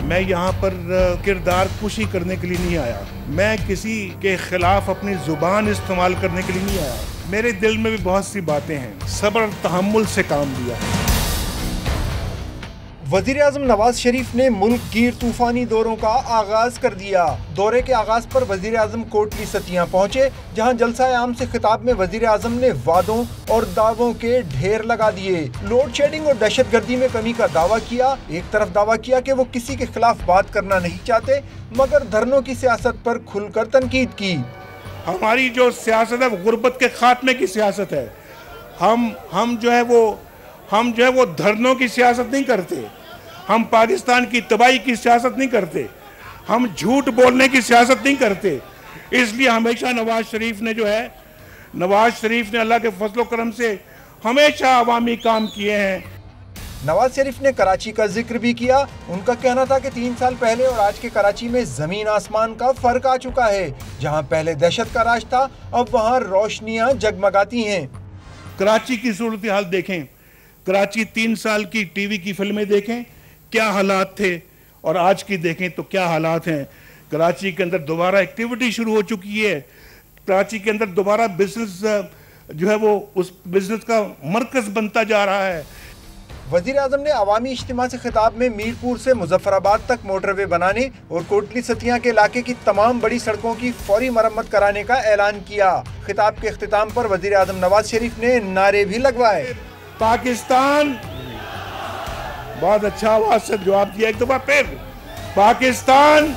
मैं यहाँ पर किरदार कुशी करने के लिए नहीं आया, मैं किसी के खिलाफ अपनी जुबान इस्तेमाल करने के लिए नहीं आया। मेरे दिल में भी बहुत सी बातें हैं, सब्र और तहम्मुल से काम लिया। वज़ीर-ए-आज़म नवाज शरीफ ने मुल्क गिर तूफानी दौरों का आगाज कर दिया। दौरे के आगाज पर वज़ीर-ए-आज़म कोटली सतियां पहुंचे, जहां जलसा-ए-आम से खिताब में वज़ीर-ए-आज़म ने वादों और दावों के ढेर लगा दिए। लोड शेडिंग और दहशतगर्दी में कमी का दावा किया। एक तरफ दावा किया कि वो किसी के खिलाफ बात करना नहीं चाहते, मगर धरनों की सियासत पर खुलकर तनकीद की। हमारी जो सियासत है गुर्बत के खात्मे की सियासत है। हम जो है वो धरनों की सियासत नहीं करते, हम पाकिस्तान की तबाही की सियासत नहीं करते, हम झूठ बोलने की सियासत नहीं करते। इसलिए हमेशा नवाज शरीफ ने अल्लाह के फजल करम से हमेशा अवामी काम किए हैं। नवाज शरीफ ने कराची का जिक्र भी किया। उनका कहना था कि 3 साल पहले और आज के कराची में जमीन आसमान का फर्क आ चुका है। जहां पहले दहशत का राज था, अब वहां रोशनियां जगमगाती हैं। कराची की सूरत हाल देखें, कराची 3 साल की टीवी की फिल्में देखें, क्या हालात थे, और आज की देखें तो क्या हालात हैं। कराची के अंदर दोबारा एक्टिविटी शुरू हो चुकी है। कराची के अंदर दोबारा बिजनेस जो है वो उस बिजनेस का मरकज बनता जा रहा है। वज़ीर-ए-आज़म ने अवामी इज्तिमा से खिताब में मीरपुर से मुजफ्फराबाद तक मोटरवे बनाने और कोटली सतियां के इलाके की तमाम बड़ी सड़कों की फौरी मरम्मत कराने का ऐलान किया। खिताब के इख्तिताम पर वज़ीर-ए-आज़म नवाज शरीफ ने नारे भी लगवाए। पाकिस्तान, बहुत अच्छा आवाज से जवाब दिया एक दफा फिर, पाकिस्तान